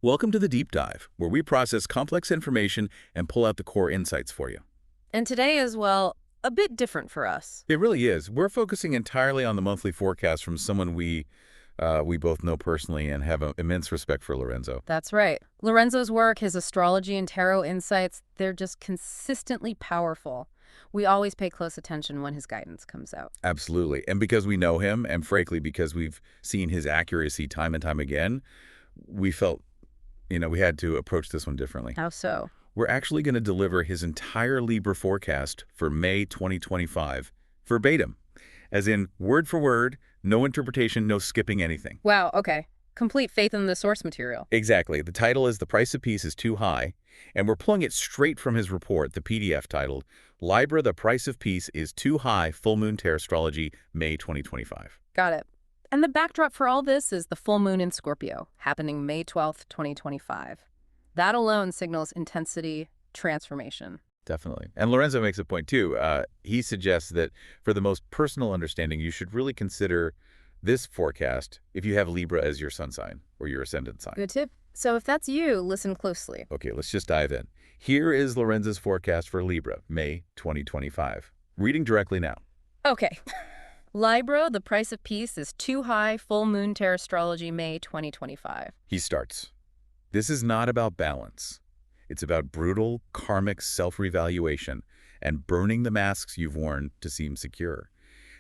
Welcome to the Deep Dive, where we process complex information and pull out the core insights for you. And today is, well, a bit different for us. It really is. We're focusing entirely on the monthly forecast from someone we both know personally and have immense respect for, Lorenzo. That's right. Lorenzo's work, his astrology and tarot insights, they're just consistently powerful. We always pay close attention when his guidance comes out. Absolutely. And because we know him, and frankly, because we've seen his accuracy time and time again, we felt, we had to approach this one differently. How so? We're actually going to deliver his entire Libra forecast for May 2025 verbatim, as in word for word, no interpretation, no skipping anything. Wow, okay. Complete faith in the source material. Exactly. The title is The Price of Peace is Too High, and we're pulling it straight from his report, the PDF titled, Libra, The Price of Peace is Too High, Full Moon Tarastrology, May 2025. Got it. And the backdrop for all this is the full moon in Scorpio, happening May 12th, 2025. That alone signals intensity, transformation. Definitely. And Lorenzo makes a point, too. He suggests that for the most personal understanding, you should really consider this forecast if you have Libra as your sun sign or your ascendant sign. Good tip. So if that's you, listen closely. Okay, let's just dive in. Here is Lorenzo's forecast for Libra, May 2025. Reading directly now. Okay. Libra, the price of peace is too high, full moon Tarastrology, May 2025. He starts. This is not about balance. It's about brutal, karmic self-revaluation and burning the masks you've worn to seem secure.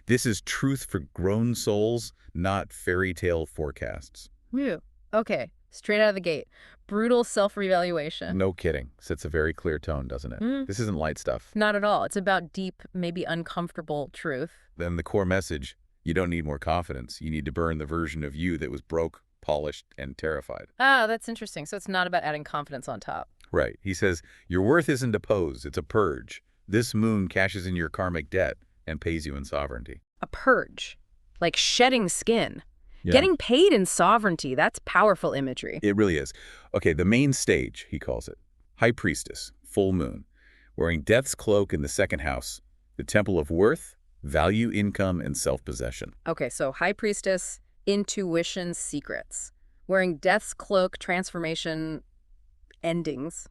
This is truth for grown souls, not fairy tale forecasts. Whew. Okay, straight out of the gate. Brutal self-revaluation. No kidding. Sets a very clear tone, doesn't it? This isn't light stuff. Not at all. It's about deep, maybe uncomfortable truth. Then the core message, you don't need more confidence. You need to burn the version of you that was broke, polished, and terrified. Ah, that's interesting. So it's not about adding confidence on top. Right. He says, your worth isn't a pose, it's a purge. This moon cashes in your karmic debt and pays you in sovereignty. A purge. Like shedding skin. Yeah. Getting paid in sovereignty. That's powerful imagery. It really is. Okay, the main stage, he calls it. High Priestess, full moon, wearing death's cloak in the second house, the temple of worth, value, income, and self-possession. Okay, so High Priestess, intuition, secrets. Wearing death's cloak, transformation, endings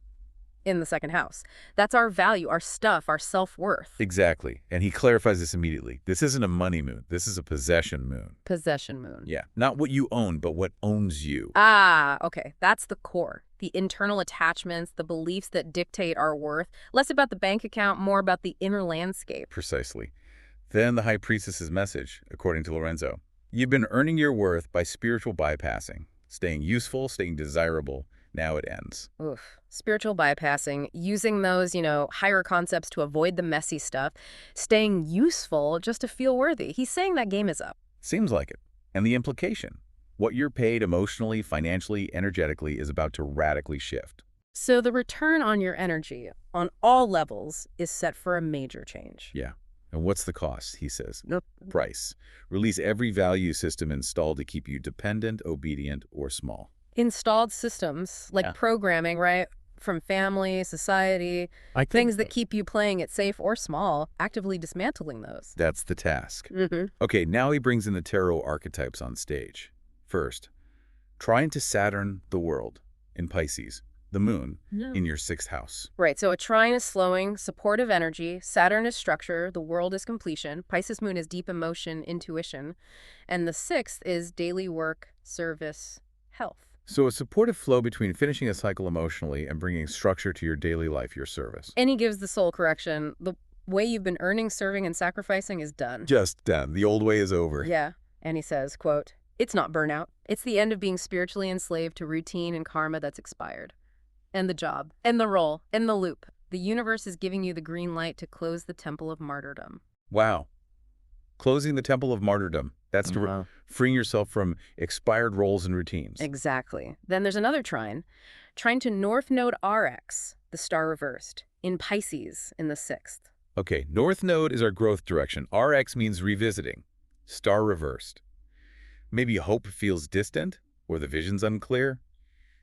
in the second house. That's our value, our stuff, our self-worth. Exactly. And he clarifies this immediately. This isn't a money moon. This is a possession moon. Possession moon. Yeah. Not what you own, but what owns you. Ah, okay. That's the core. The internal attachments, the beliefs that dictate our worth. Less about the bank account, more about the inner landscape. Precisely. Then the High Priestess's message, according to Lorenzo. You've been earning your worth by spiritual bypassing, staying useful, staying desirable. Now it ends. Oof. Spiritual bypassing, using those, higher concepts to avoid the messy stuff, staying useful just to feel worthy. He's saying that game is up. Seems like it. And the implication, what you're paid emotionally, financially, energetically is about to radically shift. So the return on your energy on all levels is set for a major change. Yeah. And what's the cost, he says? Nope. Price. Release every value system installed to keep you dependent, obedient, or small. Installed systems, like programming, right? From family, society, things that keep you playing it safe or small, actively dismantling those. That's the task. Okay, now he brings in the tarot archetypes on stage. First, trine to Saturn, the world, in Pisces, the moon, in your sixth house. Right, so a trine is slowing, supportive energy, Saturn is structure, the world is completion, Pisces moon is deep emotion, intuition, and the sixth is daily work, service, health. So a supportive flow between finishing a cycle emotionally and bringing structure to your daily life, your service. And he gives the soul correction. The way you've been earning, serving, and sacrificing is done. Just done. The old way is over. Yeah. And he says, quote, it's not burnout. It's the end of being spiritually enslaved to routine and karma that's expired. And the job. And the role. And the loop. The universe is giving you the green light to close the temple of martyrdom. Wow. Closing the temple of martyrdom. That's to freeing yourself from expired roles and routines. Exactly. Then there's another trine. Trine to North Node RX, the star reversed, in Pisces in the sixth. Okay, North Node is our growth direction. RX means revisiting. Star reversed. Maybe hope feels distant or the vision's unclear.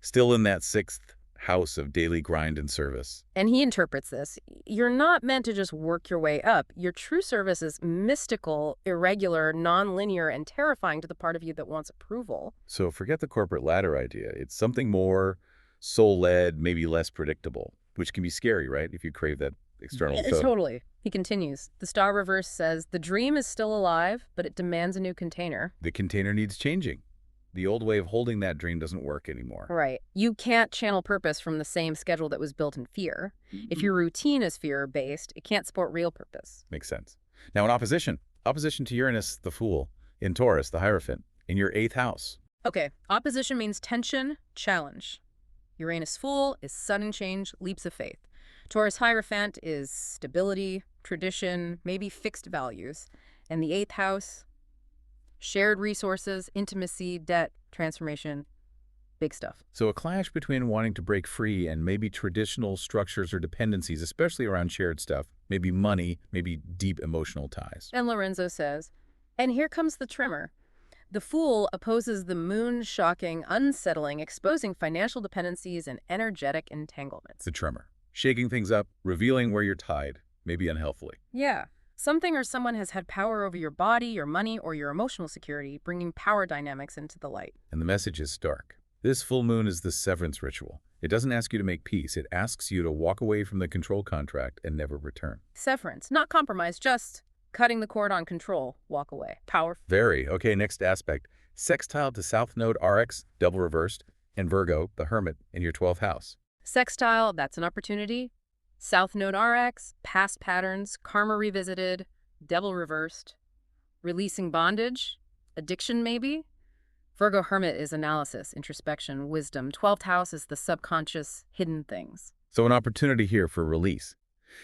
Still in that sixth house of daily grind and service. And he interprets this. You're not meant to just work your way up. Your true service is mystical, irregular, non-linear, and terrifying to the part of you that wants approval. So forget the corporate ladder idea. It's something more soul-led, maybe less predictable, which can be scary, right, if you crave that external. Totally. He continues. The star reverse says, the dream is still alive, but it demands a new container. The container needs changing. The old way of holding that dream doesn't work anymore. Right. You can't channel purpose from the same schedule that was built in fear. If your routine is fear-based, it can't support real purpose. Makes sense. Now in opposition to Uranus, the Fool, in Taurus, the Hierophant, in your 8th house. Okay, opposition means tension, challenge. Uranus Fool is sudden change, leaps of faith. Taurus Hierophant is stability, tradition, maybe fixed values. And the 8th house, shared resources, intimacy, debt, transformation, big stuff. So a clash between wanting to break free and maybe traditional structures or dependencies, especially around shared stuff, maybe money, maybe deep emotional ties. And Lorenzo says, and here comes the tremor. The Fool opposes the moon, shocking, unsettling, exposing financial dependencies and energetic entanglements. The tremor. Shaking things up, revealing where you're tied, maybe unhealthily. Yeah. Something or someone has had power over your body, your money, or your emotional security, bringing power dynamics into the light. And the message is stark. This full moon is the severance ritual. It doesn't ask you to make peace. It asks you to walk away from the control contract and never return. Severance, not compromise, just cutting the cord on control, walk away. Powerful. Very. Okay, next aspect. Sextile to South Node RX, double reversed, and Virgo, the Hermit, in your 12th house. Sextile, that's an opportunity. South Node RX, past patterns, karma revisited, devil reversed, releasing bondage, addiction maybe. Virgo Hermit is analysis, introspection, wisdom. 12th house is the subconscious, hidden things. So an opportunity here for release.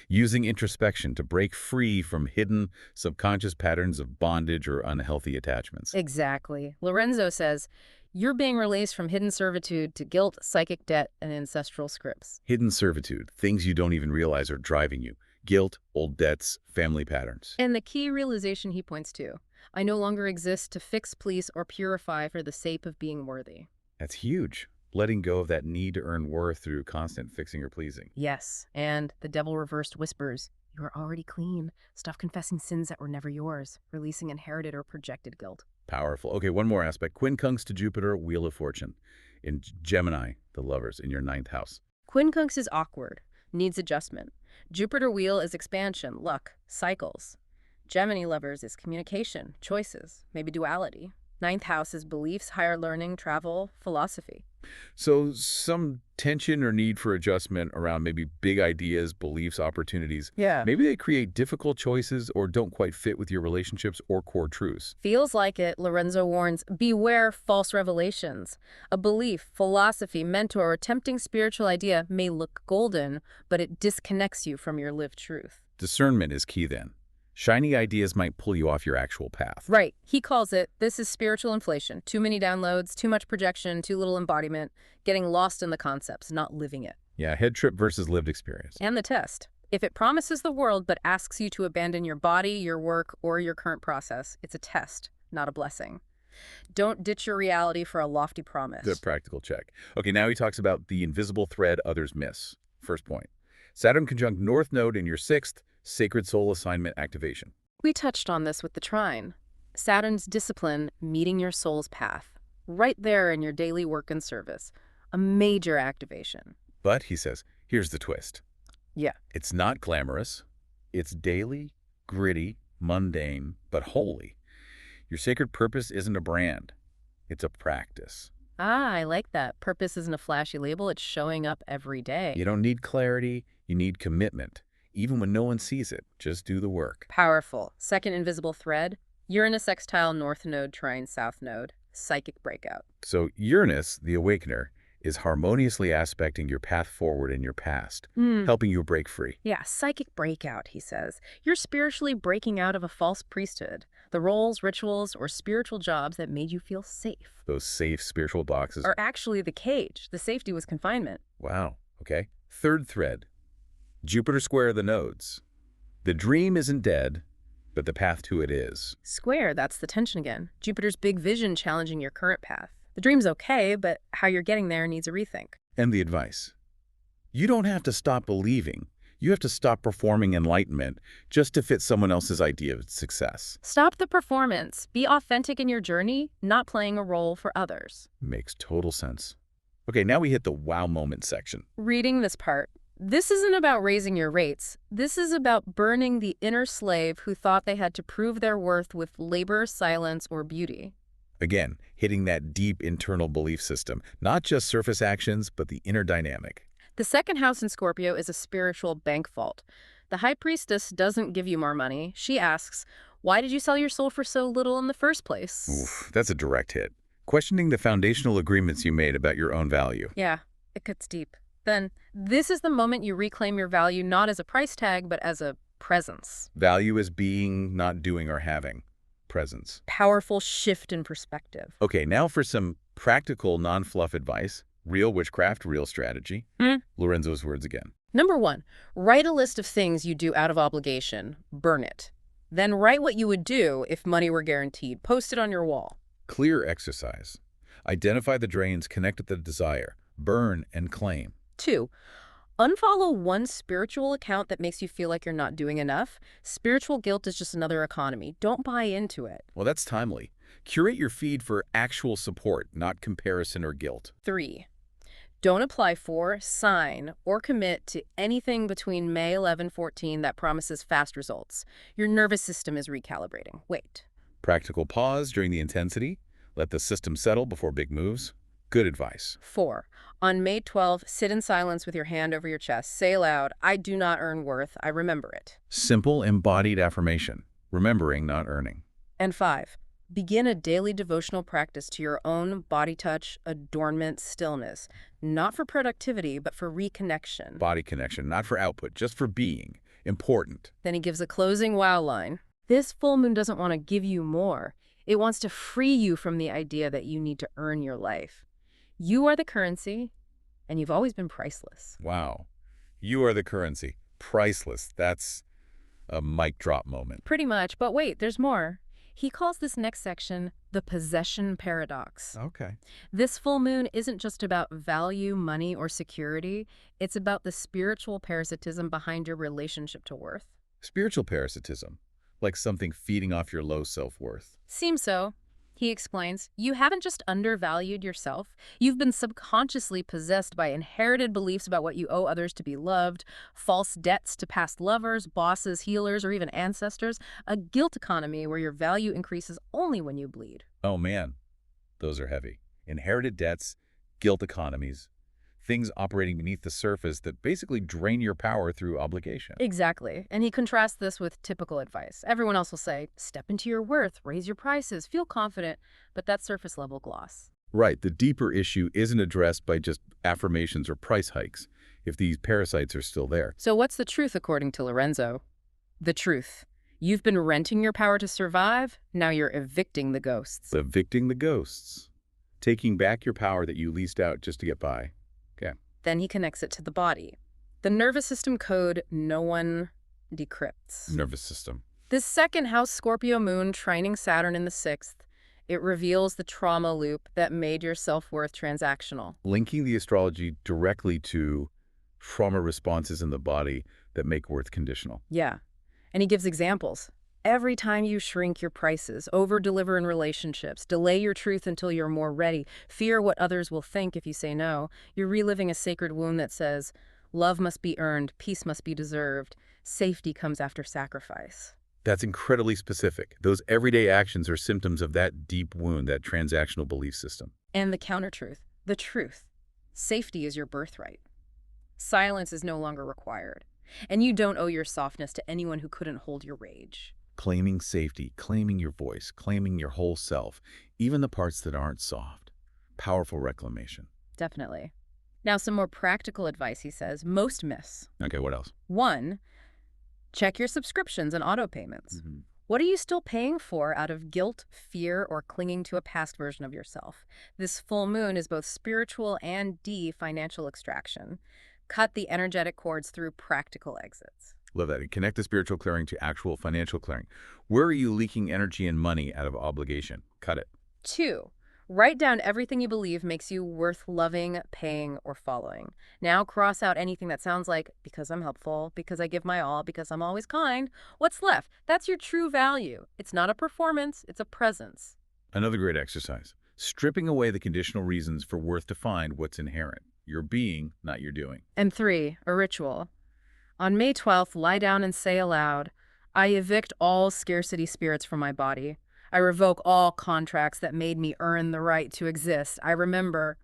Using introspection to break free from hidden subconscious patterns of bondage or unhealthy attachments. Exactly. Lorenzo says, you're being released from hidden servitude to guilt, psychic debt, and ancestral scripts. Hidden servitude, things you don't even realize are driving you. Guilt, old debts, family patterns. And the key realization he points to, I no longer exist to fix, please, or purify for the sake of being worthy. That's huge. Letting go of that need to earn worth through constant fixing or pleasing. Yes, and the devil reversed whispers, you are already clean. Stop confessing sins that were never yours, releasing inherited or projected guilt. Powerful. Okay, one more aspect. Quincunx to Jupiter, Wheel of Fortune. In Gemini, the Lovers, in your 9th house. Quincunx is awkward, needs adjustment. Jupiter Wheel is expansion, luck, cycles. Gemini Lovers is communication, choices, maybe duality. 9th house is beliefs, higher learning, travel, philosophy. So some tension or need for adjustment around maybe big ideas, beliefs, opportunities. Yeah. Maybe they create difficult choices or don't quite fit with your relationships or core truths. Feels like it, Lorenzo warns, beware false revelations. A belief, philosophy, mentor, or tempting spiritual idea may look golden, but it disconnects you from your lived truth. Discernment is key then. Shiny ideas might pull you off your actual path. Right. He calls it, this is spiritual inflation. Too many downloads, too much projection, too little embodiment, getting lost in the concepts, not living it. Yeah, head trip versus lived experience. And the test. If it promises the world but asks you to abandon your body, your work, or your current process, it's a test, not a blessing. Don't ditch your reality for a lofty promise. The practical check. Okay, now he talks about the invisible thread others miss. First point. Saturn conjunct North Node in your 6th, Sacred Soul Assignment activation. We touched on this with the trine. Saturn's discipline meeting your soul's path. Right there in your daily work and service. A major activation. But, he says, here's the twist. Yeah. It's not glamorous. It's daily, gritty, mundane, but holy. Your sacred purpose isn't a brand. It's a practice. Ah, I like that. Purpose isn't a flashy label. It's showing up every day. You don't need clarity. You need commitment. Even when no one sees it, just do the work. Powerful. Second invisible thread. Uranus sextile North Node trine South Node. Psychic breakout. So Uranus, the awakener, is harmoniously aspecting your path forward in your past, helping you break free. Yeah, psychic breakout, he says. You're spiritually breaking out of a false priesthood. The roles, rituals, or spiritual jobs that made you feel safe. Those safe spiritual boxes are actually the cage. The safety was confinement. Wow. Okay. Third thread. Jupiter square the nodes. The dream isn't dead, but the path to it is. Square, that's the tension again. Jupiter's big vision challenging your current path. The dream's okay, but how you're getting there needs a rethink. And the advice. You don't have to stop believing. You have to stop performing enlightenment just to fit someone else's idea of success. Stop the performance. Be authentic in your journey, not playing a role for others. Makes total sense. Okay, now we hit the wow moment section. Reading this part, this isn't about raising your rates. This is about burning the inner slave who thought they had to prove their worth with labor, silence, or beauty. Again, hitting that deep internal belief system, not just surface actions, but the inner dynamic. The second house in Scorpio is a spiritual bank vault. The high priestess doesn't give you more money. She asks, why did you sell your soul for so little in the first place? Oof, that's a direct hit. Questioning the foundational agreements you made about your own value. Yeah, it cuts deep. Then, this is the moment you reclaim your value not as a price tag, but as a presence. Value is being, not doing or having. Presence. Powerful shift in perspective. Okay, now for some practical, non-fluff advice. Real witchcraft, real strategy. Lorenzo's words again. Number 1, write a list of things you do out of obligation. Burn it. Then write what you would do if money were guaranteed. Post it on your wall. Clear exercise. Identify the drains, connect with the desire. Burn and claim. 2, unfollow one spiritual account that makes you feel like you're not doing enough. Spiritual guilt is just another economy. Don't buy into it. Well, that's timely. Curate your feed for actual support, not comparison or guilt. 3, don't apply for, sign, or commit to anything between May 11-14 that promises fast results. Your nervous system is recalibrating. Wait. Practical pause during the intensity. Let the system settle before big moves. Good advice. 4, on May 12, sit in silence with your hand over your chest. Say aloud, I do not earn worth. I remember it. Simple, embodied affirmation. Remembering, not earning. And 5, begin a daily devotional practice to your own body touch, adornment, stillness. Not for productivity, but for reconnection. Body connection, not for output, just for being. Important. Then he gives a closing wow line. This full moon doesn't want to give you more. It wants to free you from the idea that you need to earn your life. You are the currency, and you've always been priceless. Wow. You are the currency. Priceless. That's a mic drop moment. Pretty much, but wait, there's more. He calls this next section the possession paradox. Okay. This full moon isn't just about value, money, or security. It's about the spiritual parasitism behind your relationship to worth. Spiritual parasitism. Like something feeding off your low self-worth. Seems so. He explains, you haven't just undervalued yourself. You've been subconsciously possessed by inherited beliefs about what you owe others to be loved, false debts to past lovers, bosses, healers, or even ancestors, a guilt economy where your value increases only when you bleed. Oh man, those are heavy. Inherited debts, guilt economies, things operating beneath the surface that basically drain your power through obligation. Exactly. And he contrasts this with typical advice. Everyone else will say, step into your worth, raise your prices, feel confident, but that's surface level gloss. Right, the deeper issue isn't addressed by just affirmations or price hikes, if these parasites are still there. So what's the truth according to Lorenzo? The truth. You've been renting your power to survive, now you're evicting the ghosts. Evicting the ghosts. Taking back your power that you leased out just to get by. Okay. Then he connects it to the body. The nervous system code no one decrypts. Nervous system. This second house Scorpio moon trining Saturn in the 6th, it reveals the trauma loop that made your self-worth transactional. Linking the astrology directly to trauma responses in the body that make worth conditional. Yeah. And he gives examples. Every time you shrink your prices, over-deliver in relationships, delay your truth until you're more ready, fear what others will think if you say no, you're reliving a sacred wound that says, love must be earned, peace must be deserved, safety comes after sacrifice. That's incredibly specific. Those everyday actions are symptoms of that deep wound, that transactional belief system. And the counter-truth, the truth. Safety is your birthright. Silence is no longer required. And you don't owe your softness to anyone who couldn't hold your rage. Claiming safety, claiming your voice, claiming your whole self, even the parts that aren't soft. Powerful reclamation. Definitely. Now, some more practical advice, he says. Most miss. Okay, what else? 1, check your subscriptions and auto payments. What are you still paying for out of guilt, fear, or clinging to a past version of yourself? This full moon is both spiritual and financial extraction. Cut the energetic cords through practical exits. Love that. Connect the spiritual clearing to actual financial clearing. Where are you leaking energy and money out of obligation? Cut it. 2, Write down everything you believe makes you worth loving, paying, or following. Now cross out anything that sounds like, because I'm helpful, because I give my all, because I'm always kind. What's left? That's your true value. It's not a performance, it's a presence. Another great exercise. Stripping away the conditional reasons for worth to find what's inherent. Your being, not your doing. And 3, a ritual. On May 12th, lie down and say aloud, I evict all scarcity spirits from my body. I revoke all contracts that made me earn the right to exist. I remember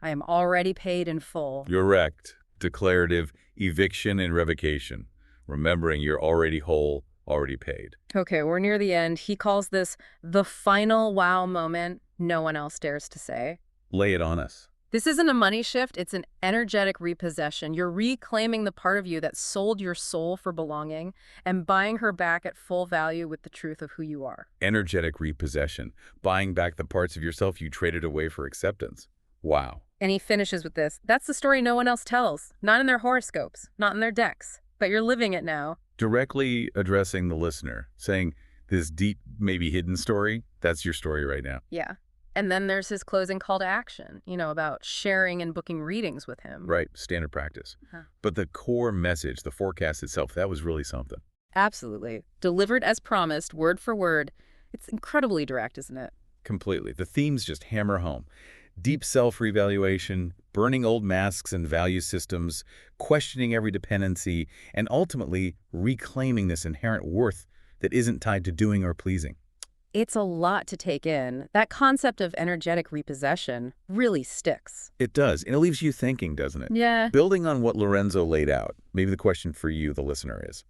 I am already paid in full. Direct, declarative, eviction and revocation. Remembering you're already whole, already paid. Okay, we're near the end. He calls this the final wow moment no one else dares to say. Lay it on us. This isn't a money shift, it's an energetic repossession. You're reclaiming the part of you that sold your soul for belonging and buying her back at full value with the truth of who you are. Energetic repossession. Buying back the parts of yourself you traded away for acceptance. Wow. And he finishes with this. That's the story no one else tells. Not in their horoscopes, not in their decks. But you're living it now. Directly addressing the listener, saying this deep, maybe hidden story, that's your story right now. Yeah. And then there's his closing call to action, about sharing and booking readings with him. Right, standard practice. Huh. But the core message, the forecast itself, that was really something. Absolutely. Delivered as promised, word for word. It's incredibly direct, isn't it? Completely. The themes just hammer home. Deep self-revaluation, burning old masks and value systems, questioning every dependency, and ultimately reclaiming this inherent worth that isn't tied to doing or pleasing. It's a lot to take in. That concept of energetic repossession really sticks. It does, and it leaves you thinking, doesn't it? Yeah. Building on what Lorenzo laid out, maybe the question for you, the listener, is,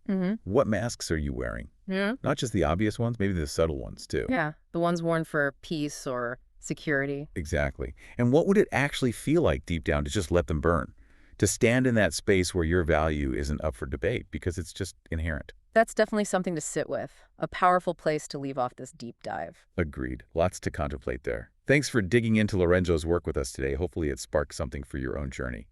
what masks are you wearing? Yeah. Not just the obvious ones, maybe the subtle ones, too. Yeah, the ones worn for peace or security. Exactly. And what would it actually feel like deep down to just let them burn? To stand in that space where your value isn't up for debate because it's just inherent. That's definitely something to sit with. A powerful place to leave off this deep dive. Agreed. Lots to contemplate there. Thanks for digging into Lorenzo's work with us today. Hopefully it sparked something for your own journey.